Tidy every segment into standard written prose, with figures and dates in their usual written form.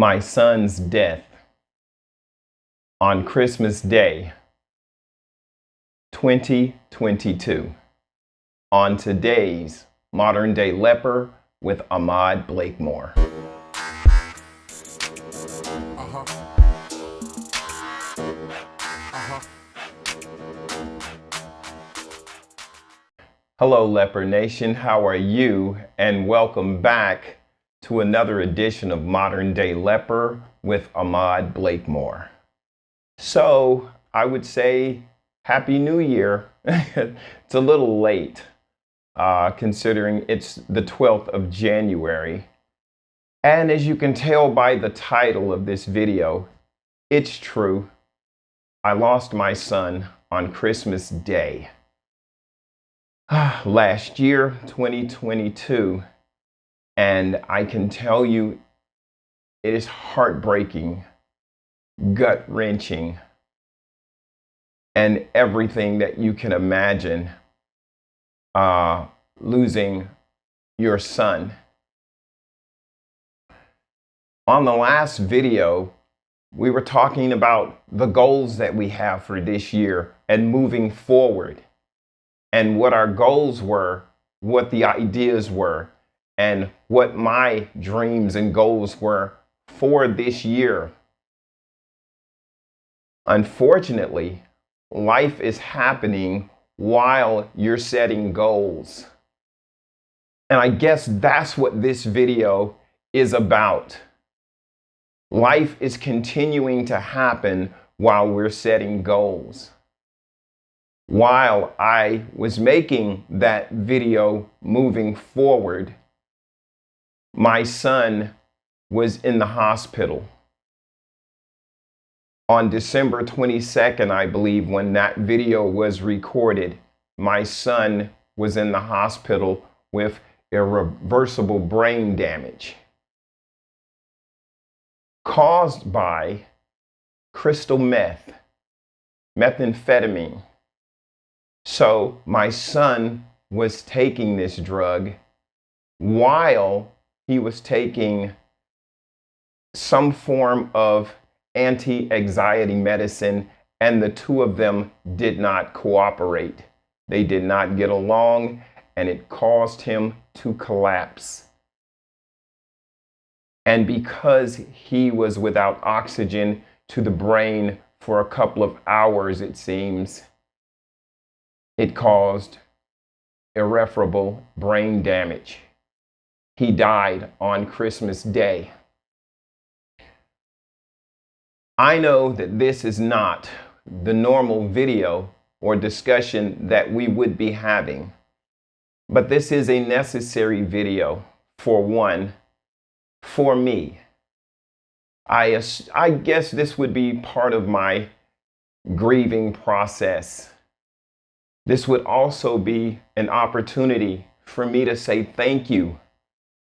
My son's death on Christmas Day, 2022. On today's Modern Day Leper with Ahmad Blakemore. Hello, Leper Nation. How are you? And welcome back to another edition of Modern Day Leper with Ahmad Blakemore. So I would say Happy New Year. It's a little late considering it's the 12th of January. And as you can tell by the title of this video, it's true. I lost my son on Christmas Day. Last year, 2022, and I can tell you it is heartbreaking, gut-wrenching, and everything that you can imagine losing your son. On the last video, we were talking about the goals that we have for this year and moving forward, and what our goals were, what the ideas were, and what my dreams and goals were for this year. Unfortunately, life is happening while you're setting goals. And I guess that's what this video is about. Life is continuing to happen while we're setting goals. While I was making that video moving forward, my son was in the hospital. On December 22nd, I believe, when that video was recorded, my son was in the hospital with irreversible brain damage caused by crystal meth, methamphetamine. So my son was taking this drug while he was taking some form of anti-anxiety medicine, and the two of them did not cooperate. They did not get along, and it caused him to collapse. And because he was without oxygen to the brain for a couple of hours, it seems, it caused irreparable brain damage. He died on Christmas Day. I know that this is not the normal video or discussion that we would be having, but this is a necessary video, for one, for me. I guess this would be part of my grieving process. This would also be an opportunity for me to say thank you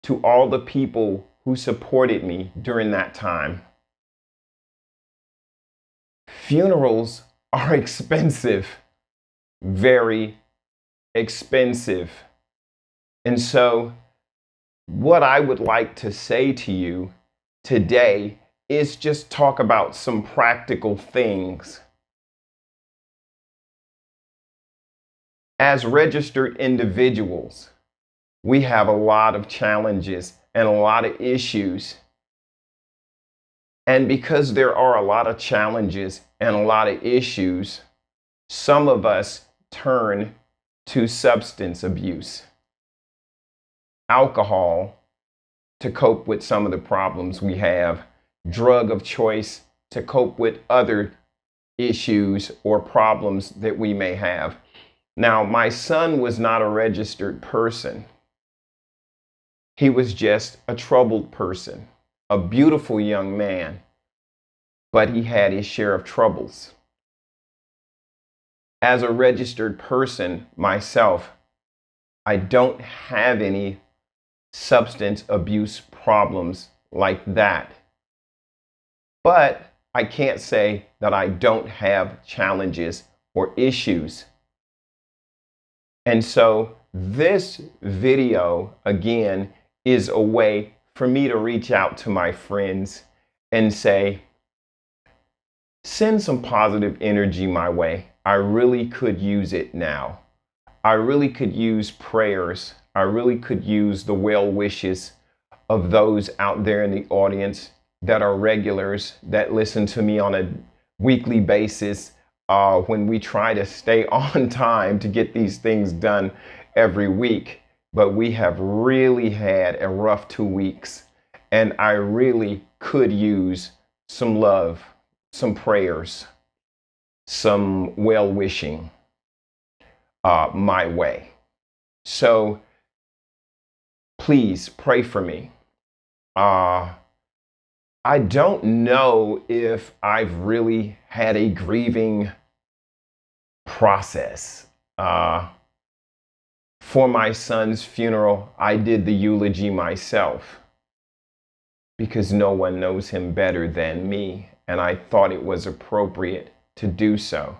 to all the people who supported me during that time. Funerals are expensive, very expensive. And so what I would like to say to you today is just talk about some practical things. As registered individuals, we have a lot of challenges and a lot of issues. And because there are a lot of challenges and a lot of issues, some of us turn to substance abuse, alcohol to cope with some of the problems we have, drug of choice to cope with other issues or problems that we may have. Now, my son was not a registered person. He was just a troubled person, a beautiful young man, but he had his share of troubles. As a registered person myself, I don't have any substance abuse problems like that. But I can't say that I don't have challenges or issues. And so this video, again, is a way for me to reach out to my friends and say, send some positive energy my way. I really could use it now. I really could use prayers. I really could use the well wishes of those out there in the audience that are regulars, that listen to me on a weekly basis, when we try to stay on time to get these things done every week. But we have really had a rough 2 weeks, and I really could use some love, some prayers, some well wishing my way. So please pray for me. I don't know if I've really had a grieving process. For my son's funeral, I did the eulogy myself because no one knows him better than me, and I thought it was appropriate to do so.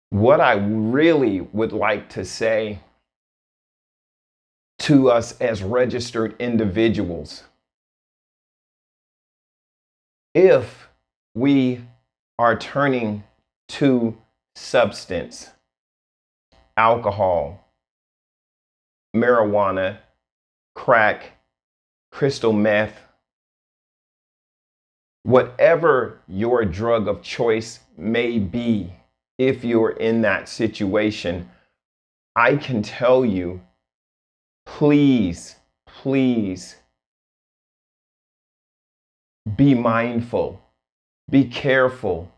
What I really would like to say to us as registered individuals, if we are turning to substance, alcohol, marijuana, crack, crystal meth, whatever your drug of choice may be, if you're in that situation, I can tell you, please, please be mindful, be careful,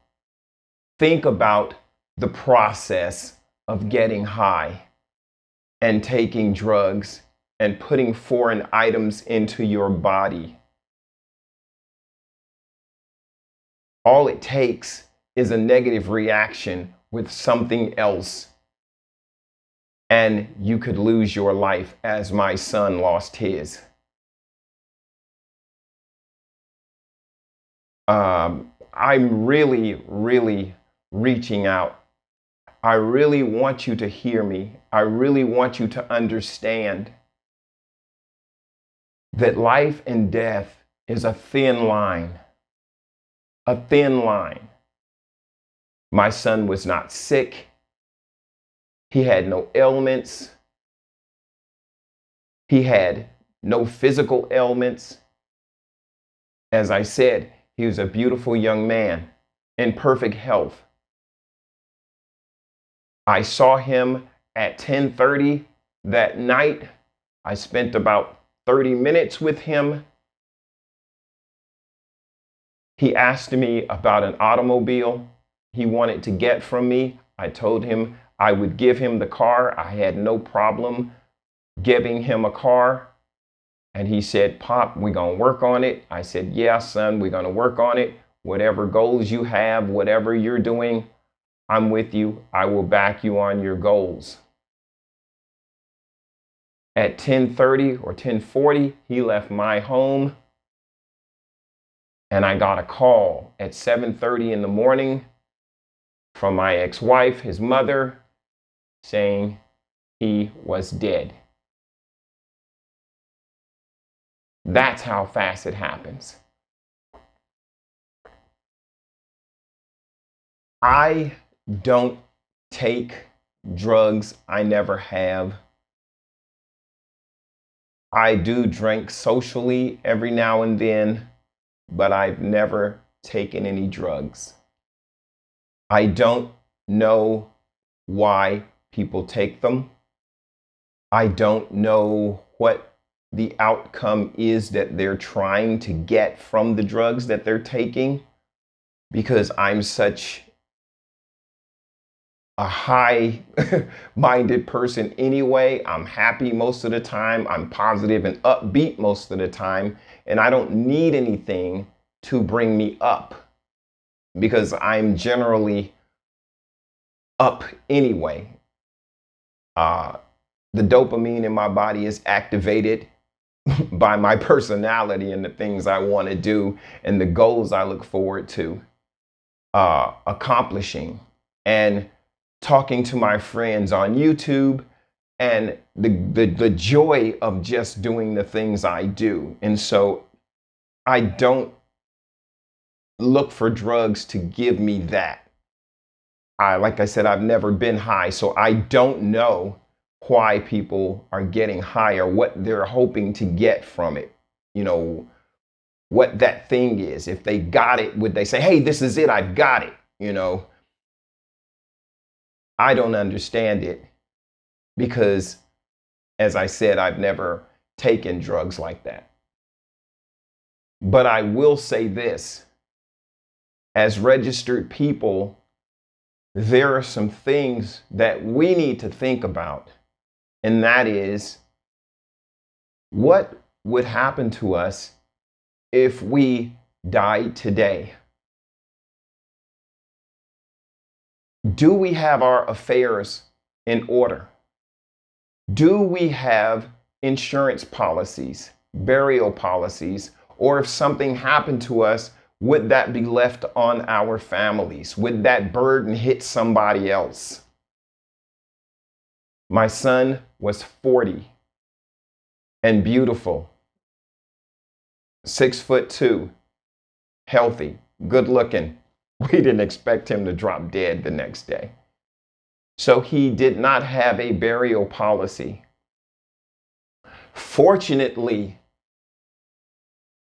think about the process of getting high and taking drugs and putting foreign items into your body. All it takes is a negative reaction with something else, and you could lose your life as my son lost his. I'm really, really reaching out. I really want you to hear me. I really want you to understand that life and death is a thin line. A thin line. My son was not sick. He had no ailments. He had no physical ailments. As I said, he was a beautiful young man in perfect health. I saw him at 10:30 that night. I spent about 30 minutes with him. He asked me about an automobile he wanted to get from me. I told him I would give him the car. I had no problem giving him a car. And he said, Pop, we're going to work on it. I said, yeah, son, we're going to work on it. Whatever goals you have, whatever you're doing, I'm with you. I will back you on your goals. At 10:30 or 10:40, he left my home. And I got a call at 7:30 in the morning from my ex-wife, his mother, saying he was dead. That's how fast it happens. I don't take drugs. I never have. I do drink socially every now and then, but I've never taken any drugs. I don't know why people take them. I don't know what the outcome is that they're trying to get from the drugs that they're taking, because I'm such a high-minded person anyway. I'm happy most of the time. I'm positive and upbeat most of the time, and I don't need anything to bring me up because I'm generally up anyway. The dopamine in my body is activated by my personality and the things I want to do and the goals I look forward to accomplishing, and talking to my friends on YouTube, and the joy of just doing the things I do. And so I don't look for drugs to give me that. Like I said, I've never been high, so I don't know why people are getting high or what they're hoping to get from it. You know, what that thing is. If they got it, would they say, hey, this is it, I've got it? I don't understand it because, as I said, I've never taken drugs like that. But I will say this, as registered people, there are some things that we need to think about. And that is, what would happen to us if we died today? Do we have our affairs in order? Do we have insurance policies, burial policies, or if something happened to us, would that be left on our families? Would that burden hit somebody else? My son was 40 and beautiful, 6'2", healthy, good looking. We didn't expect him to drop dead the next day. So he did not have a burial policy. Fortunately,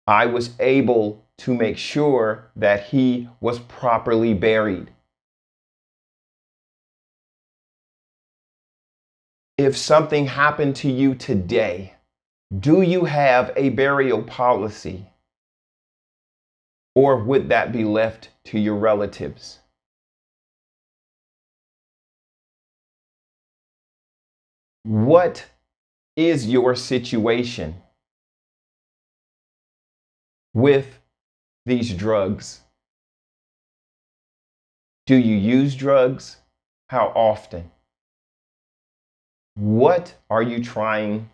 I was able to make sure that he was properly buried. If something happened to you today, do you have a burial policy? Or would that be left to your relatives? What is your situation with these drugs? Do you use drugs? How often? What are you trying,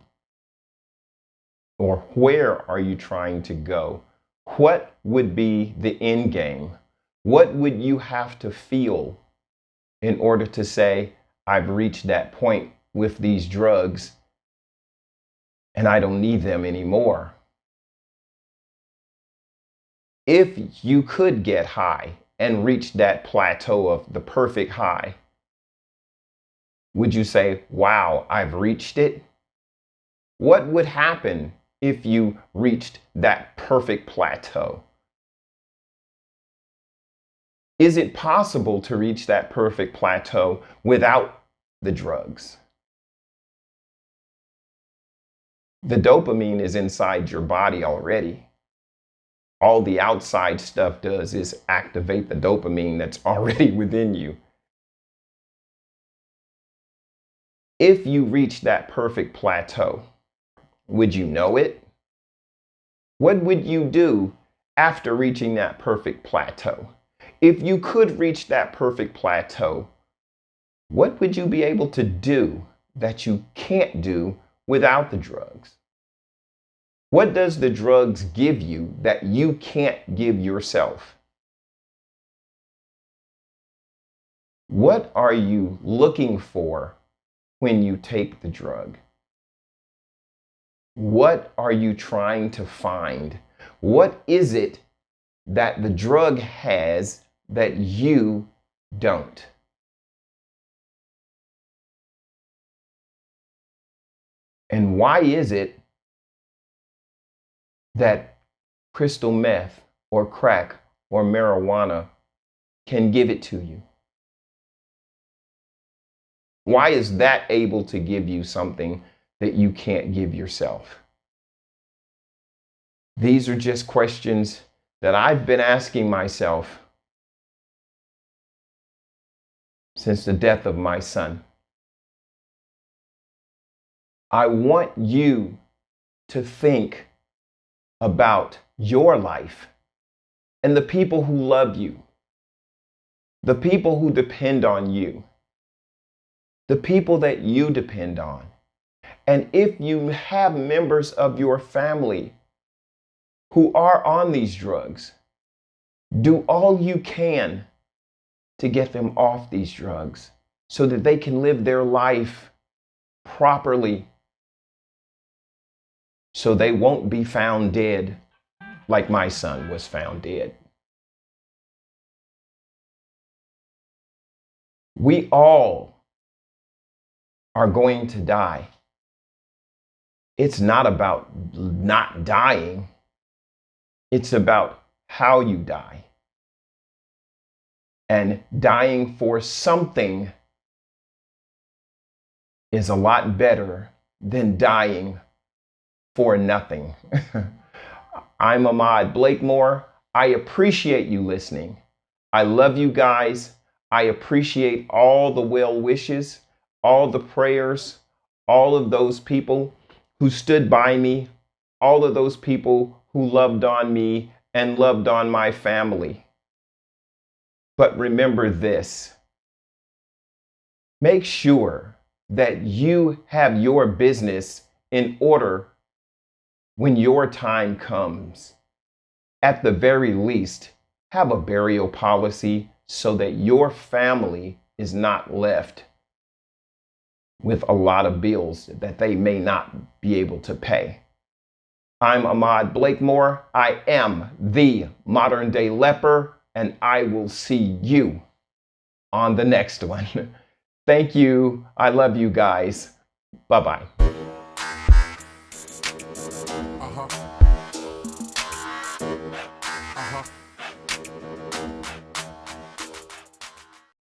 or where are you trying to go? What would be the end game? What would you have to feel in order to say, I've reached that point with these drugs and I don't need them anymore? If you could get high and reach that plateau of the perfect high, would you say, wow, I've reached it? What would happen if you reached that perfect plateau? Is it possible to reach that perfect plateau without the drugs? The dopamine is inside your body already. All the outside stuff does is activate the dopamine that's already within you. If you reach that perfect plateau, would you know it? What would you do after reaching that perfect plateau? If you could reach that perfect plateau, what would you be able to do that you can't do without the drugs? What does the drugs give you that you can't give yourself? What are you looking for when you take the drug? What are you trying to find? What is it that the drug has that you don't? And why is it that crystal meth or crack or marijuana can give it to you? Why is that able to give you something that you can't give yourself? These are just questions that I've been asking myself since the death of my son. I want you to think about your life and the people who love you, the people who depend on you, the people that you depend on. And if you have members of your family who are on these drugs, do all you can to get them off these drugs so that they can live their life properly, so they won't be found dead like my son was found dead. We all are going to die. It's not about not dying. It's about how you die. And dying for something is a lot better than dying for nothing. I'm Ahmad Blakemore. I appreciate you listening. I love you guys. I appreciate all the well wishes, all the prayers, all of those people who stood by me, all of those people who loved on me and loved on my family. But remember this, make sure that you have your business in order when your time comes. At the very least, have a burial policy so that your family is not left with a lot of bills that they may not be able to pay. I'm Ahmad Blakemore. I am the modern day leper, and I will see you on the next one. Thank you. I love you guys. Bye-bye.